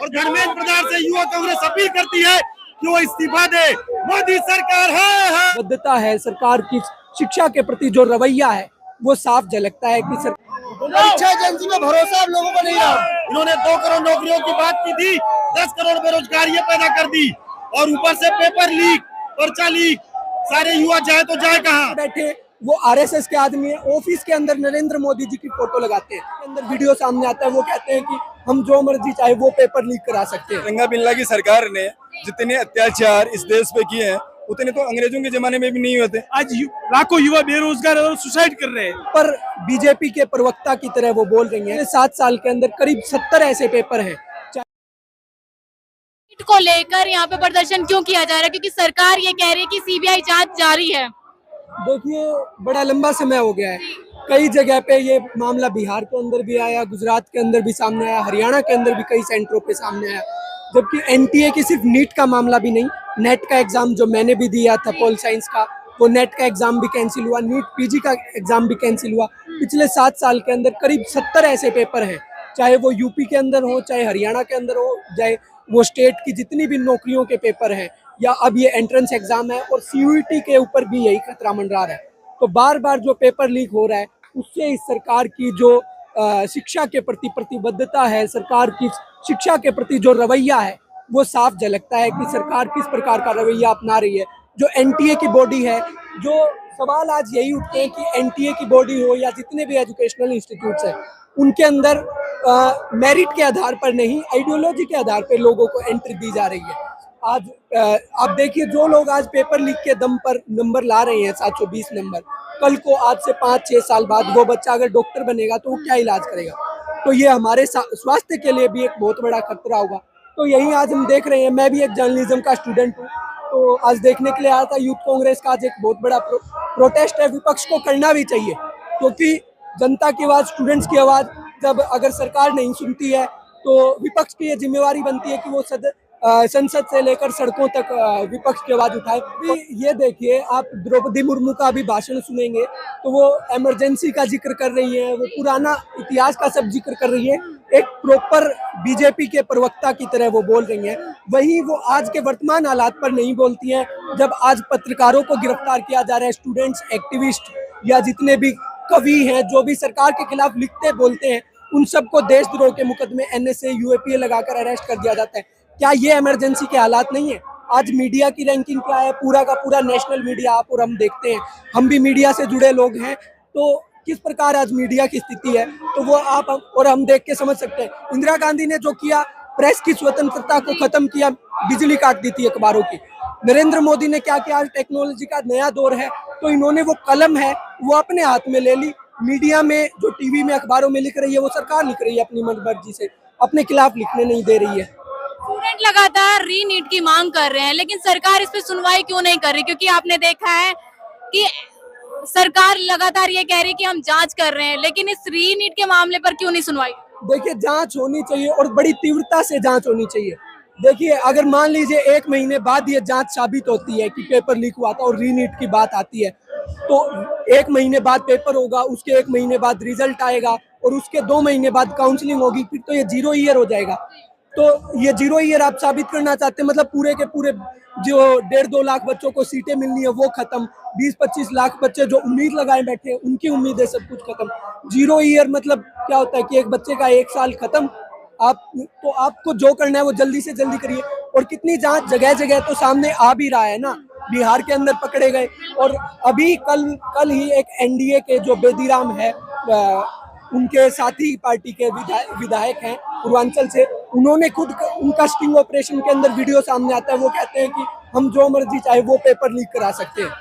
और धर्मेंद्र प्रधान से युवा कांग्रेस अपील करती है कि वो इस्तीफा दे। मोदी सरकार है बद्धता है सरकार की शिक्षा के प्रति जो रवैया है वो साफ झलकता है कि परीक्षा एजेंसी में भरोसा आप लोगों को नहीं रहा। इन्होंने 2 करोड़ नौकरियों की बात की थी, 10 करोड़ बेरोजगारी पैदा कर दी और ऊपर से पेपर लीक, पर्चा लीक, सारे युवा जाए तो जाए कहाँ। बैठे वो आरएसएस के आदमी है, ऑफिस के अंदर नरेंद्र मोदी जी की फोटो लगाते हैं, अंदर वीडियो सामने आता है, वो कहते हैं कि हम जो मर्जी चाहे वो पेपर लीक करा सकते हैं। रंगा बिल्ला की सरकार ने जितने अत्याचार इस देश पे किए हैं उतने तो अंग्रेजों के जमाने में भी नहीं होते। आज लाखों युवा बेरोजगार और सुसाइड कर रहे हैं। पर बीजेपी के प्रवक्ता की तरह वो बोल रही हैं 7 साल के अंदर करीब 70 ऐसे पेपर हैं को लेकर यहाँ पे प्रदर्शन क्यों किया जा रहा है, क्योंकि सरकार ये कह रही है कि सीबीआई जांच जारी है। देखिए बड़ा लंबा समय हो गया है, कई जगह पे ये मामला बिहार के अंदर भी आया, गुजरात के अंदर भी सामने आया, हरियाणा के अंदर भी कई सेंटरों पे सामने आया, जबकि एनटीए की सिर्फ नीट का मामला भी नहीं, नेट का एग्जाम जो मैंने भी दिया था पोल साइंस का, वो नेट का एग्जाम भी कैंसिल हुआ, नीट पीजी का एग्जाम भी कैंसिल हुआ। पिछले 7 साल के अंदर करीब 70 ऐसे पेपर हैं, चाहे वो यूपी के अंदर हो, चाहे हरियाणा के अंदर हो, चाहे वो स्टेट की जितनी भी नौकरियों के पेपर हैं, या अब ये एंट्रेंस एग्जाम है और सीयूईटी के ऊपर भी यही खतरा मंडरा रहा है। तो बार बार जो पेपर लीक हो रहा है उससे इस सरकार की जो शिक्षा के प्रति प्रतिबद्धता है, सरकार की शिक्षा के प्रति जो रवैया है वो साफ झलकता है कि सरकार किस प्रकार का रवैया अपना रही है। जो एनटीए की बॉडी है, जो सवाल आज यही उठते हैं कि एनटीए की बॉडी हो या जितने भी एजुकेशनल इंस्टीट्यूट्स हैं उनके अंदर मेरिट के आधार पर नहीं, आइडियोलॉजी के आधार पर लोगों को एंट्री दी जा रही है। आज आप देखिए जो लोग आज पेपर लीक के दम पर नंबर ला रहे हैं 720 नंबर, कल को आज से 5-6 साल बाद वो बच्चा अगर डॉक्टर बनेगा तो वो क्या इलाज करेगा। तो ये हमारे स्वास्थ्य के लिए भी एक बहुत बड़ा खतरा होगा। तो यही आज हम देख रहे हैं, मैं भी एक जर्नलिज्म का स्टूडेंट हूँ, तो आज देखने के लिए आया था यूथ कांग्रेस का आज एक बहुत बड़ा प्रोटेस्ट है। विपक्ष को करना भी चाहिए क्योंकि जनता की आवाज़, स्टूडेंट्स की आवाज़ जब अगर सरकार नहीं सुनती है तो विपक्ष की ये जिम्मेवारी बनती है कि वो संसद से लेकर सड़कों तक विपक्ष की आवाज उठाए। ये देखिए आप द्रौपदी मुर्मू का भी भाषण सुनेंगे तो वो इमरजेंसी का जिक्र कर रही है, वो पुराना इतिहास का सब जिक्र कर रही है, एक प्रॉपर बीजेपी के प्रवक्ता की तरह वो बोल रही हैं। वहीं वो आज के वर्तमान हालात पर नहीं बोलती हैं। जब आज पत्रकारों को गिरफ्तार किया जा रहा है, स्टूडेंट्स, एक्टिविस्ट या जितने भी कवि हैं जो भी सरकार के खिलाफ लिखते बोलते हैं, उन सबको देशद्रोह के मुकदमे एनएसए यूएपीए लगाकर अरेस्ट कर दिया जाता है। क्या ये इमरजेंसी के हालात नहीं है? आज मीडिया की रैंकिंग क्या है? पूरा का पूरा नेशनल मीडिया आप और हम देखते हैं, हम भी मीडिया से जुड़े लोग हैं, तो किस प्रकार आज मीडिया की स्थिति है तो वो आप और हम देख के समझ सकते हैं। इंदिरा गांधी ने जो किया, प्रेस की स्वतंत्रता को खत्म किया, बिजली काट दी थी अखबारों की। नरेंद्र मोदी ने क्या किया? आज टेक्नोलॉजी का नया दौर है तो इन्होंने वो कलम है वो अपने हाथ में ले ली। मीडिया में जो टीवी में अखबारों में लिख रही है वो सरकार लिख रही है अपनी मनमर्जी से, अपने खिलाफ लिखने नहीं दे रही है। स्टूडेंट लगातार री नीट की मांग कर रहे हैं लेकिन सरकार इस पे सुनवाई क्यों नहीं कर रही? क्योंकि आपने देखा है कि सरकार लगातार ये कह रही है कि हम जांच कर रहे हैं, लेकिन इस री नीट के मामले पर क्यों नहीं सुनवाई? देखिए जांच होनी चाहिए और बड़ी तीव्रता से जांच होनी चाहिए। देखिए अगर मान लीजिए 1 महीने बाद ये जांच साबित होती है कि पेपर लीक हुआ था और री नीट की बात आती है तो 1 महीने बाद पेपर होगा, उसके 1 महीने बाद रिजल्ट आएगा और उसके 2 महीने बाद काउंसलिंग होगी, फिर तो ये 0 ईयर हो जाएगा। तो ये 0 ईयर आप साबित करना चाहते हैं, मतलब पूरे के पूरे जो 1.5-2 लाख बच्चों को सीटें मिलनी है वो खत्म, 20-25 लाख बच्चे जो उम्मीद लगाए बैठे हैं उनकी उम्मीदें सब कुछ खत्म। 0 ईयर मतलब क्या होता है कि एक बच्चे का 1 साल खत्म। तो आपको जो करना है वो जल्दी से जल्दी करिए। और कितनी जांच जगह जगह तो सामने आ भी रहा है ना, बिहार के अंदर पकड़े गए और अभी कल ही एक एनडीए के जो बेदीराम है, उनके साथी पार्टी के विधायक हैं पूर्वांचल से, उन्होंने खुद उनका स्टिंग ऑपरेशन के अंदर वीडियो सामने आता है, वो कहते हैं कि हम जो मर्जी चाहे वो पेपर लीक करा सकते हैं।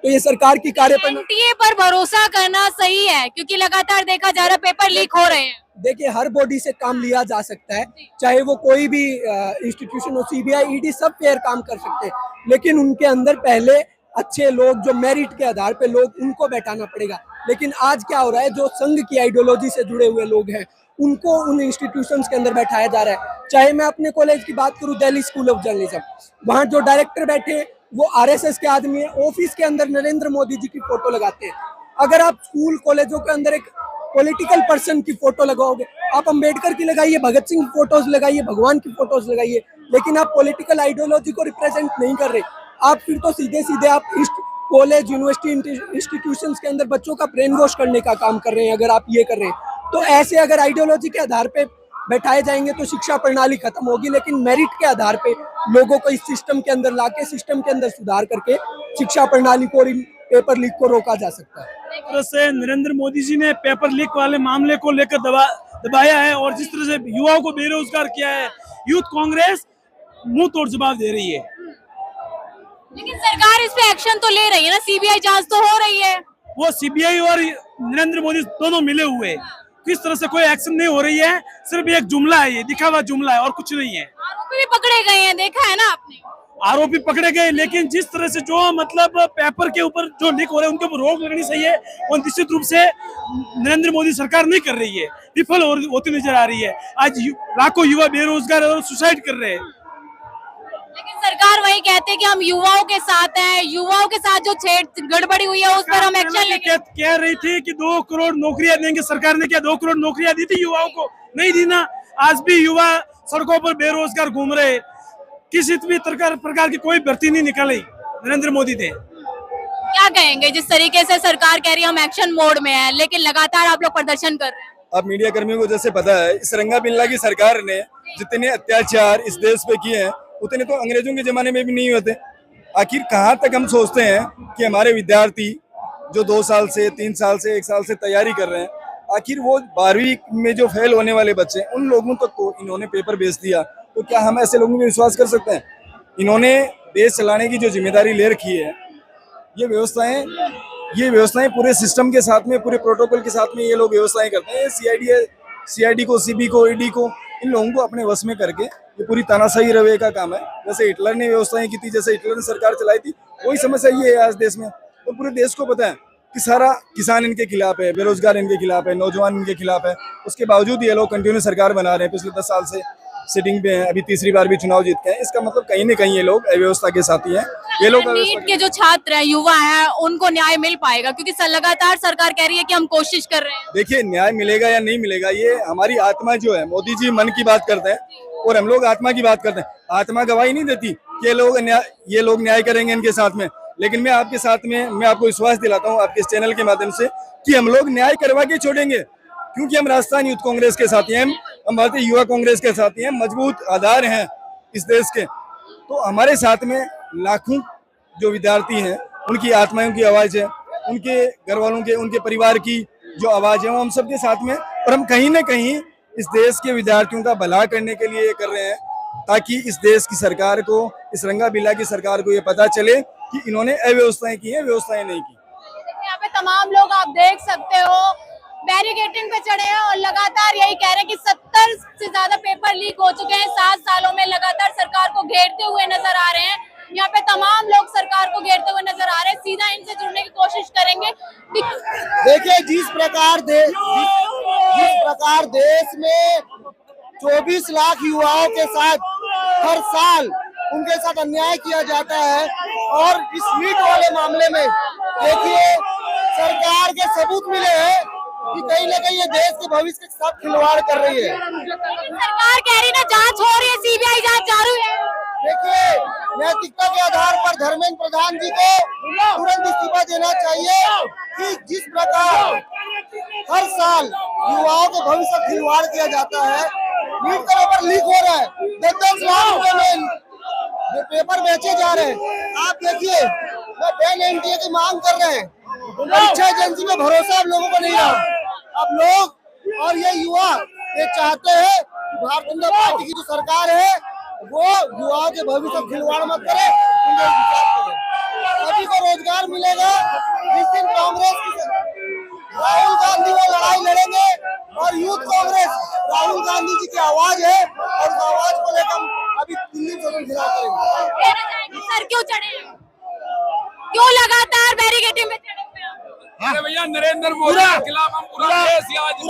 तो ये सरकार की कार्यप्रणाली एनटीए पर भरोसा करना सही है क्योंकि लगातार देखा जा रहा है पेपर लीक हो रहे हैं। देखिए हर बॉडी से काम लिया जा सकता है, चाहे वो कोई भी इंस्टीट्यूशन हो, सीबीआई, ईडी, सब फेयर काम कर सकते हैं, लेकिन उनके अंदर पहले अच्छे लोग जो मेरिट के आधार पे लोग, उनको बैठाना पड़ेगा। लेकिन आज क्या हो रहा है, जो संघ की आइडियोलॉजी से जुड़े हुए लोग हैं उनको उन इंस्टीट्यूशंस के अंदर बैठाया जा रहा है। चाहे मैं अपने कॉलेज की बात करूं, दिल्ली स्कूल ऑफ जर्नलिज्म, वहाँ जो डायरेक्टर बैठे वो आरएसएस के आदमी है, ऑफिस के अंदर नरेंद्र मोदी जी की फोटो लगाते हैं। अगर आप स्कूल कॉलेजों के अंदर एक पॉलिटिकल पर्सन की फोटो लगाओगे, आप अंबेडकर की लगाइए, भगत सिंह की फोटोज लगाइए, भगवान की फोटोज लगाइए, लेकिन आप पॉलिटिकल आइडियोलॉजी को रिप्रेजेंट नहीं कर रहे। आप फिर तो सीधे सीधे आप कॉलेज यूनिवर्सिटी इंस्टीट्यूशंस के अंदर बच्चों का ब्रेन वॉश करने का काम कर रहे हैं। अगर आप ये कर रहे हैं तो ऐसे अगर आइडियोलॉजी के आधार पे बैठाए जाएंगे तो शिक्षा प्रणाली खत्म होगी, लेकिन मेरिट के आधार पे लोगों को इस सिस्टम के अंदर लाके सिस्टम के अंदर सुधार करके शिक्षा प्रणाली को और इन पेपर लीक को रोका जा सकता है। जिस तरह से नरेंद्र मोदी जी ने पेपर लीक वाले मामले को लेकर दबाया है और जिस तरह से युवाओं को बेरोजगार किया है, यूथ कांग्रेस मुंह तोड़ जवाब दे रही है। लेकिन सरकार इस पे एक्शन तो ले रही है ना, सीबीआई जांच तो हो रही है। वो सीबीआई और नरेंद्र मोदी दोनों मिले हुए हैं। किस तरह से कोई एक्शन नहीं हो रही है, सिर्फ एक जुमला है, ये दिखावा जुमला है और कुछ नहीं है। आरोपी भी पकड़े गए हैं, देखा है ना आपने। आरोपी पकड़े गए, लेकिन जिस तरह से जो मतलब पेपर के ऊपर जो लीक हो रहे हैं उनके ऊपर रोक लगनी चाहिए और निश्चित रूप से नरेंद्र मोदी सरकार नहीं कर रही है, विफल होती नजर आ रही है। आज लाखों युवा बेरोजगार और सुसाइड कर रहे हैं। लेकिन सरकार वही कहते हैं कि हम युवाओं के साथ हैं, युवाओं के साथ जो गड़बड़ी हुई है उस पर हम एक्शन लेंगे। कह रही थी कि 2 करोड़ नौकरियां देंगे, सरकार ने क्या 2 करोड़ नौकरियां दी थी युवाओं को? नहीं दी ना। आज भी युवा सड़कों पर बेरोजगार घूम रहे, किसी भी प्रकार की कोई भर्ती नहीं निकाली नरेंद्र मोदी ने। क्या कहेंगे जिस तरीके से सरकार कह रही है हम एक्शन मोड में है, लेकिन लगातार आप लोग प्रदर्शन कर रहे हैं? अब मीडिया कर्मियों को जैसे पता है, इस रंगा बिल्ला की सरकार ने जितने अत्याचार इस देश पे किए हैं उतने तो अंग्रेजों के जमाने में भी नहीं होते। आखिर कहाँ तक हम सोचते हैं कि हमारे विद्यार्थी जो 2 साल से 3 साल से 1 साल से तैयारी कर रहे हैं, आखिर वो 12वीं में जो फेल होने वाले बच्चे हैं उन लोगों तक तो इन्होंने पेपर बेच दिया, तो क्या हम ऐसे लोगों पे विश्वास कर सकते हैं? इन्होंने देश चलाने की जो जिम्मेदारी ले रखी है, ये व्यवस्थाएं पूरे सिस्टम के साथ में, पूरे प्रोटोकॉल के साथ में ये लोग व्यवस्थाएं करते हैं। सीआईडी को, सीबी को, ईडी को, इन लोगों को अपने वश में करके ये पूरी तानाशाही रवैये का काम है। जैसे हिटलर ने व्यवस्थाएं की थी, जैसे हिटलर ने सरकार चलाई थी, वही समस्या ये है आज देश में। तो पूरे देश को पता है कि सारा किसान इनके खिलाफ है, बेरोजगार इनके खिलाफ है, नौजवान इनके खिलाफ है। उसके बावजूद ये लोग कंटिन्यू सरकार बना रहे हैं, पिछले 10 साल से सिटिंग पे हैं, अभी तीसरी बार भी चुनाव जीत के हैं। इसका मतलब कहीं न कहीं ये लोग अव्यवस्था के साथी हैं। ये लोग नीट के जो छात्र हैं, युवा हैं, उनको न्याय मिल पाएगा? क्योंकि लगातार सरकार कह रही है कि हम कोशिश कर रहे हैं। देखिए, न्याय मिलेगा या नहीं मिलेगा, ये हमारी आत्मा जो है, मोदी जी मन की बात करते हैं और हम लोग आत्मा की बात करते हैं। आत्मा गवाही नहीं देती कि ये लोग न्याय करेंगे इनके साथ में, लेकिन मैं आपके साथ में, मैं आपको विश्वास दिलाता हूँ आपके इस चैनल के माध्यम से कि हम लोग न्याय करवा के छोड़ेंगे, क्योंकि हम राजस्थान यूथ कांग्रेस के साथी हैं, हम भारतीय युवा कांग्रेस के साथी हैं, मजबूत आधार हैं इस देश के। तो हमारे साथ में लाखों जो विद्यार्थी हैं, उनकी आत्माओं की आवाज़ है, उनके घर वालों के, उनके परिवार की जो आवाज़ है, वो हम सबके साथ में। और हम कहीं ना कहीं इस देश के विद्यार्थियों का भला करने के लिए ये कर रहे हैं, ताकि इस देश की सरकार को, इस रंगा बिल्ला की सरकार को ये पता चले कि इन्होंने अव्यवस्थाएं की हैं, व्यवस्थाएं नहीं की। यहाँ पे तमाम लोग आप देख सकते हो बैरिकेडिंग पे चढ़े हैं और लगातार यही कह रहे हैं कि 70 से ज्यादा पेपर लीक हो चुके हैं। 7 सालों में लगातार सरकार को घेरते हुए नजर आ रहे हैं। यहाँ पे तमाम लोग सरकार को घेरते हुए नजर आ रहे हैं। सीधा इनसे जुड़ने की कोशिश करेंगे। देखिए, जिस प्रकार देश में 24 लाख युवाओं के साथ हर साल उनके साथ अन्याय किया जाता है, और इस नीट वाले मामले में देखिए सरकार के सबूत मिले हैं कि कहीं ना कहीं ये देश के भविष्य के साथ खिलवाड़ कर रही है। सरकार कह रही है ना जांच हो रही है, सीबीआई जांच चालू है। देखिए, नैतिकता के आधार पर धर्मेंद्र प्रधान जी को तुरंत इस्तीफा देना चाहिए कि जिस प्रकार हर साल युवाओं के भविष्य का खिलवाड़ किया जाता है। नीट का पेपर लीक हो रहा है, 10-10 लाख रुपए में पेपर बेचे जा रहे हैं। आप देखिए, बैन एनटीए की मांग कर रहे हैं, परीक्षा एजेंसी में भरोसा आप लोगों को नहीं रहा। अब लोग और ये युवा ये चाहते हैं कि भारतीय जनता पार्टी की जो सरकार है वो युवाओं के भविष्य का खिलवाड़ मत करे, उनके विचार करे। सभी को रोजगार मिलेगा। जिस दिन कांग्रेस की राहुल गांधी वो लड़ाई लड़ेंगे और यूथ कांग्रेस राहुल गांधी जी की आवाज है, और उस आवाज को लेकर हम अभी दिल्ली में घिराव करेंगे। सर क्यों चढ़े, क्यों लगातार बैरिकेडिंग में चढ़े हुए हैं? अरे भैया, नरेंद्र मोदी के खिलाफ हम पूरा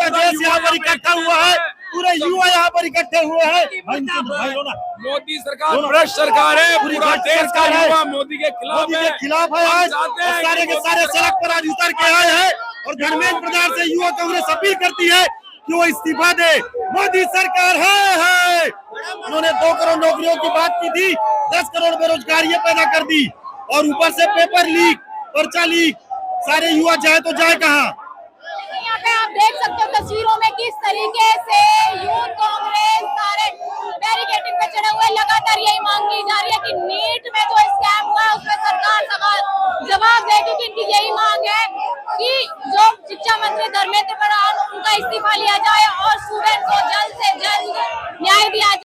देश यहाँ पर इकट्ठा हुआ है, पूरे युवा यहाँ पर इकट्ठे हुए हैं। मोदी सरकार भ्रष्ट सरकार है, पूरा देश का युवा मोदी के खिलाफ है। आज सारे के सारे सड़क पर आज उतर के आए हैं और धर्मेंद्र प्रधान से युवा कांग्रेस अपील करती है कि वो इस्तीफा दे। मोदी सरकार है। उन्होंने 2 करोड़ नौकरियों की बात की थी, 10 करोड़ बेरोजगारी पैदा कर दी और ऊपर से पेपर लीक, पर्चा लीक, सारे युवा जाए तो जाए कहाँ। यहाँ पे आप देख सकते हो तस्वीरों में किस तरीके से यूथ कांग्रेस सारे बैरिकेडिंग पे चढ़े हुए, लगातार यही मांग की जा रही है कि नीट में जो स्कैम हुआ है उसमें सरकार जवाब दे, क्योंकि इनकी यही मांग है कि जो शिक्षा मंत्री धर्मेंद्र प्रधान उनका इस्तीफा लिया जाए और स्टूडेंट को जल्द से जल्द न्याय दिया जाए।